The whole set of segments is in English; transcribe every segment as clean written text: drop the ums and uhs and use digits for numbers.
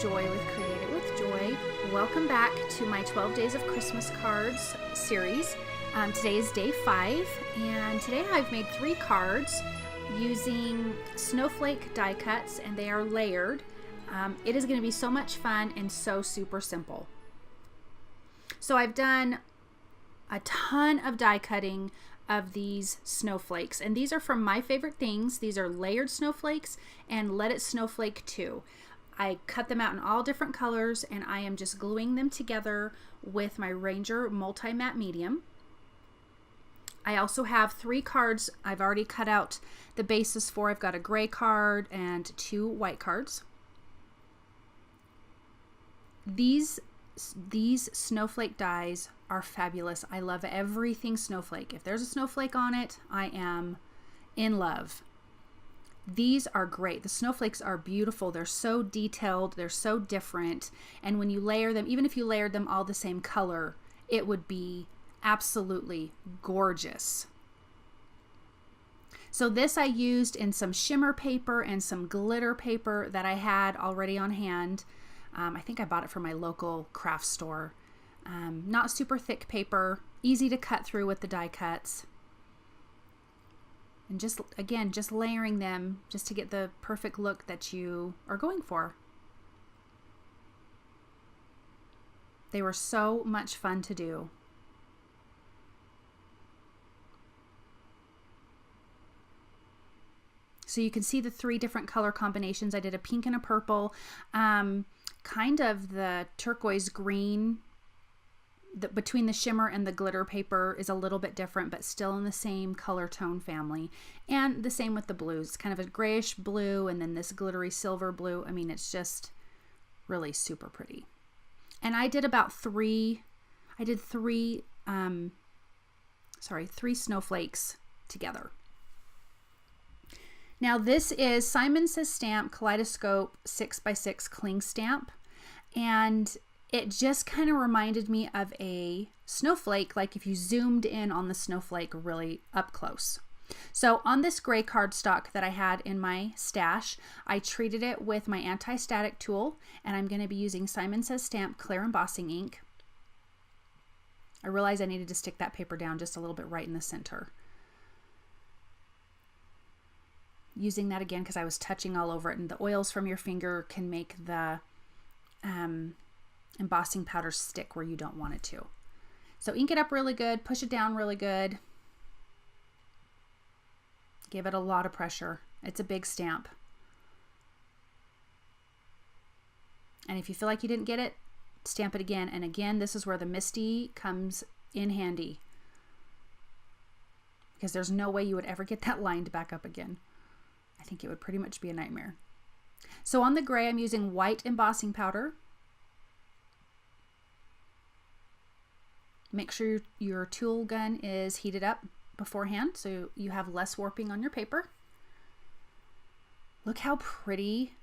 Joy with Create It with Joy. Welcome back to my 12 Days of Christmas Cards series. Today is day 5, and today I've made 3 cards using snowflake die cuts, and they are layered. It is going to be so much fun and so super simple. So I've done a ton of die cutting of these snowflakes, and these are from My Favorite Things. These are layered snowflakes and Let It Snowflake too. I cut them out in all different colors, and I am just gluing them together with my Ranger Multi-Matte Medium. I also have 3 cards I've already cut out the bases for. I've got a gray card and 2 white cards. These snowflake dies are fabulous. I love everything snowflake. If there's a snowflake on it, I am in love. These are great. The snowflakes are beautiful. They're so detailed. They're so different. And when you layer them, even if you layered them all the same color, it would be absolutely gorgeous. So this I used in some shimmer paper and some glitter paper that I had already on hand. I think I bought it from my local craft store. Not super thick paper, easy to cut through with the die cuts. And just layering them just to get the perfect look that you are going for. They were so much fun to do. So you can see the 3 different color combinations. I did a pink and a purple, kind of the turquoise green. Between the shimmer and the glitter paper is a little bit different, but still in the same color tone family. And the same with the blues, kind of a grayish blue and then this glittery silver blue. I mean, it's just really super pretty. And I did about 3 snowflakes together. Now this is Simon Says Stamp Kaleidoscope 6x6 Cling Stamp, and it just kind of reminded me of a snowflake, like if you zoomed in on the snowflake really up close. So on this gray cardstock that I had in my stash, I treated it with my anti-static tool, and I'm going to be using Simon Says Stamp clear embossing ink. I realized I needed to stick that paper down just a little bit right in the center. Using that again because I was touching all over it, and the oils from your finger can make the embossing powder stick where you don't want it to. So ink it up really good, push it down really good. Give it a lot of pressure. It's a big stamp. And if you feel like you didn't get it, stamp it again. And again, this is where the MISTI comes in handy, because there's no way you would ever get that lined back up again. I think it would pretty much be a nightmare. So on the gray, I'm using white embossing powder. Make sure your tool gun is heated up beforehand so you have less warping on your paper. Look how pretty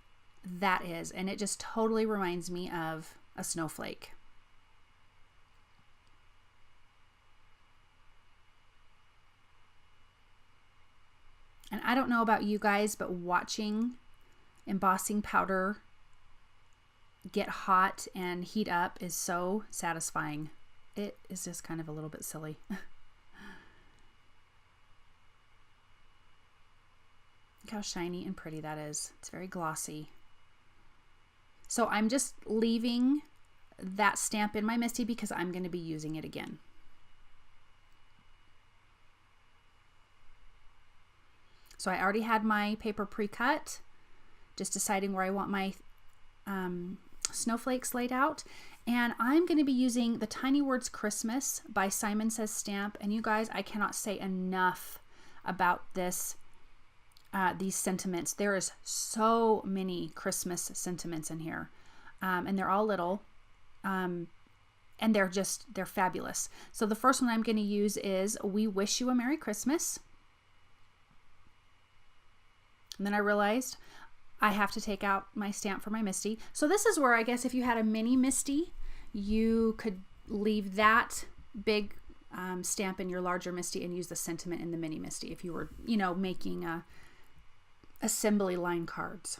that is, and it just totally reminds me of a snowflake. And I don't know about you guys, but watching embossing powder get hot and heat up is so satisfying. It is just kind of a little bit silly. Look how shiny and pretty that is. It's very glossy. So I'm just leaving that stamp in my MISTI because I'm going to be using it again. So I already had my paper pre-cut, just deciding where I want my snowflakes laid out. And I'm going to be using the Tiny Words Christmas by Simon Says Stamp. And you guys, I cannot say enough about these sentiments. There is so many Christmas sentiments in here. And they're all little. And they're fabulous. So the first one I'm going to use is We Wish You a Merry Christmas. And then I realized I have to take out my stamp for my MISTI. So this is where I guess if you had a mini MISTI, you could leave that big stamp in your larger MISTI and use the sentiment in the mini MISTI if you were, making assembly line cards.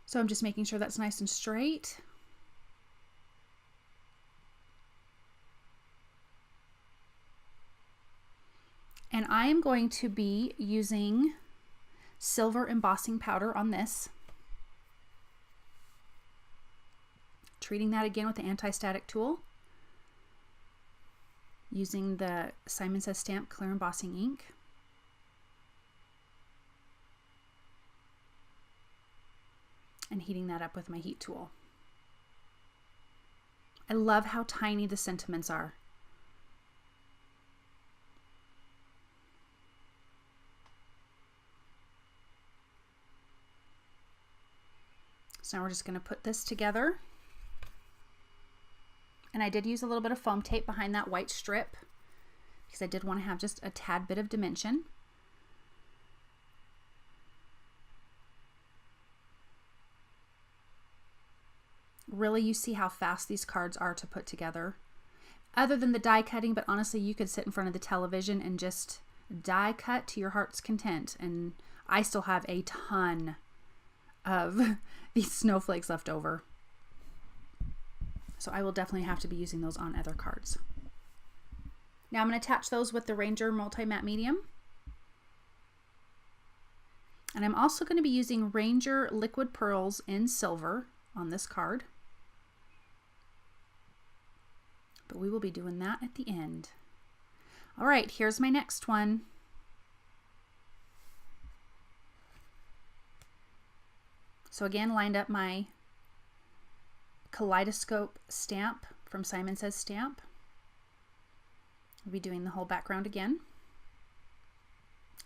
So I'm just making sure that's nice and straight. And I am going to be using silver embossing powder on this. Treating that again with the anti-static tool. Using the Simon Says Stamp clear embossing ink. And heating that up with my heat tool. I love how tiny the sentiments are. So now we're just going to put this together. And I did use a little bit of foam tape behind that white strip because I did want to have just a tad bit of dimension. Really, you see how fast these cards are to put together. Other than the die cutting, but honestly, you could sit in front of the television and just die cut to your heart's content. And I still have a ton of these snowflakes left over. So I will definitely have to be using those on other cards. Now I'm going to attach those with the Ranger Multi-Matte Medium. And I'm also going to be using Ranger Liquid Pearls in silver on this card. But we will be doing that at the end. All right, here's my next one. So again, lined up my kaleidoscope stamp from Simon Says Stamp. I'll be doing the whole background again.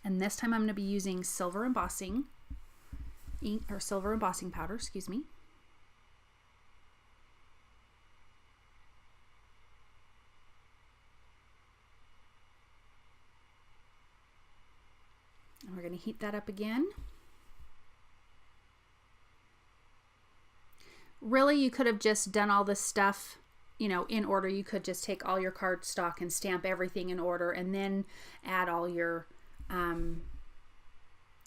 And this time I'm going to be using silver embossing ink, or silver embossing powder, excuse me. And we're going to heat that up again. Really, you could have just done all this stuff, you know, in order. You could just take all your cardstock and stamp everything in order and then add all your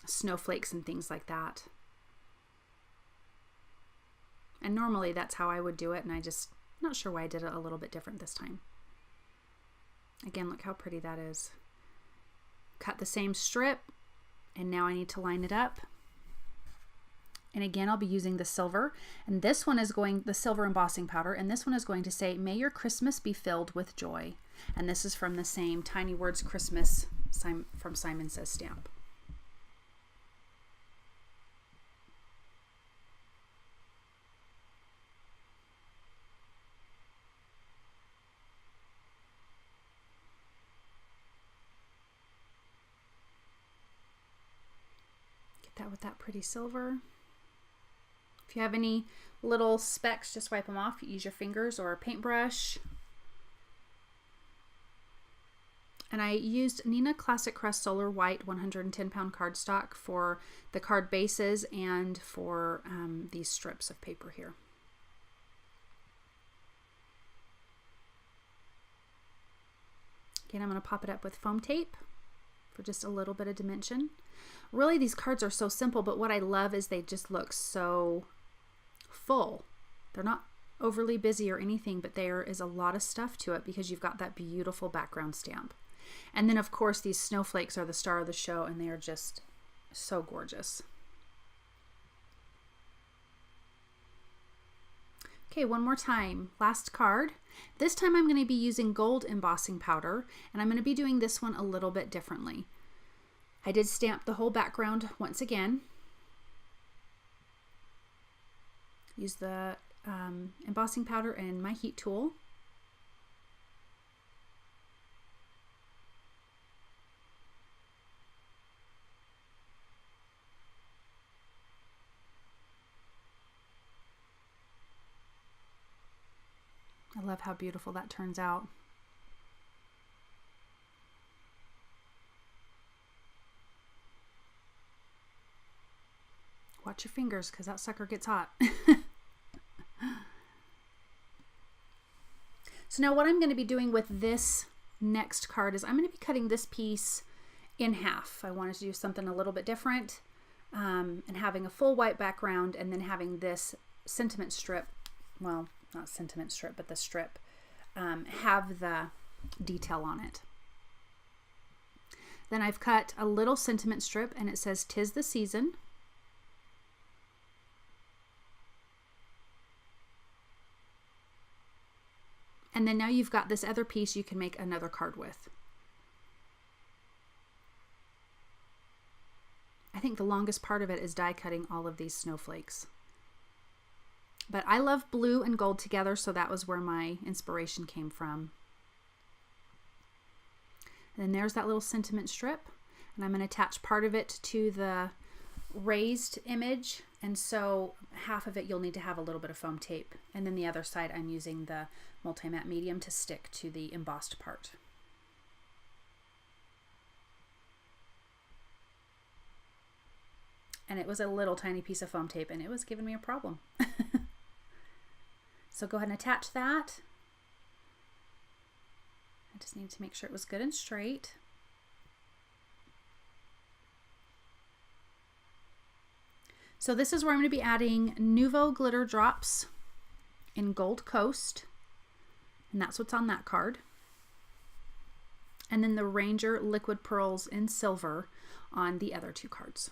snowflakes and things like that. And normally that's how I would do it, and I just not sure why I did it a little bit different this time. Again, look how pretty that is. Cut the same strip, and now I need to line it up. And again, I'll be using the silver, and this one is the silver embossing powder, and this one is going to say, "May your Christmas be filled with joy." And this is from the same Tiny Words Christmas from Simon Says Stamp. Get that with that pretty silver. If you have any little specks, just wipe them off. Use your fingers or a paintbrush. And I used Neenah Classic Crest Solar White 110-pound cardstock for the card bases and for these strips of paper here. Again, I'm going to pop it up with foam tape for just a little bit of dimension. Really, these cards are so simple, but what I love is they just look so full. They're not overly busy or anything, but there is a lot of stuff to it because you've got that beautiful background stamp. And then of course these snowflakes are the star of the show, and they are just so gorgeous. Okay, one more time. Last card. This time I'm going to be using gold embossing powder, and I'm going to be doing this one a little bit differently. I did stamp the whole background once again. Use the embossing powder and my heat tool. I love how beautiful that turns out. Watch your fingers because that sucker gets hot. So now what I'm going to be doing with this next card is I'm going to be cutting this piece in half. I wanted to do something a little bit different. and having a full white background, and then having this sentiment strip, well, not sentiment strip, but the strip, have the detail on it. Then I've cut a little sentiment strip, and it says "'Tis the Season." And then now you've got this other piece you can make another card with. I think the longest part of it is die cutting all of these snowflakes. But I love blue and gold together, so that was where my inspiration came from. And then there's that little sentiment strip, and I'm going to attach part of it to the raised image, and so half of it you'll need to have a little bit of foam tape, and then the other side I'm using the multi-matte medium to stick to the embossed part. And it was a little tiny piece of foam tape, and it was giving me a problem. So go ahead and attach that. I just need to make sure it was good and straight. So this is where I'm going to be adding Nuvo glitter drops in Gold Coast, and that's what's on that card. And then the Ranger liquid pearls in silver on the other two cards.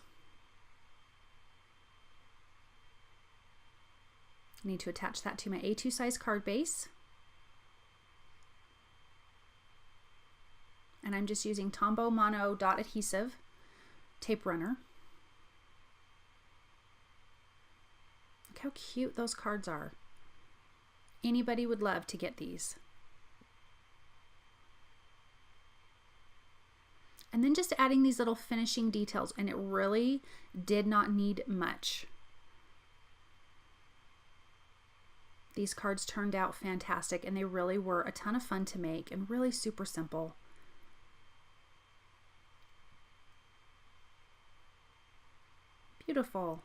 I need to attach that to my A2 size card base. And I'm just using Tombow Mono dot adhesive tape runner. Look how cute those cards are. Anybody would love to get these. And then just adding these little finishing details, and it really did not need much. These cards turned out fantastic, and they really were a ton of fun to make and really super simple. Beautiful.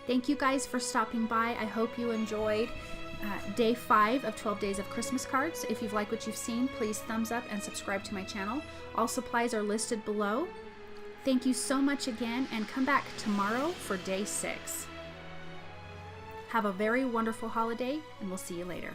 Thank you guys for stopping by. I hope you enjoyed day 5 of 12 Days of Christmas Cards. If you've liked what you've seen, please thumbs up and subscribe to my channel. All supplies are listed below. Thank you so much again, and come back tomorrow for day 6. Have a very wonderful holiday, and we'll see you later.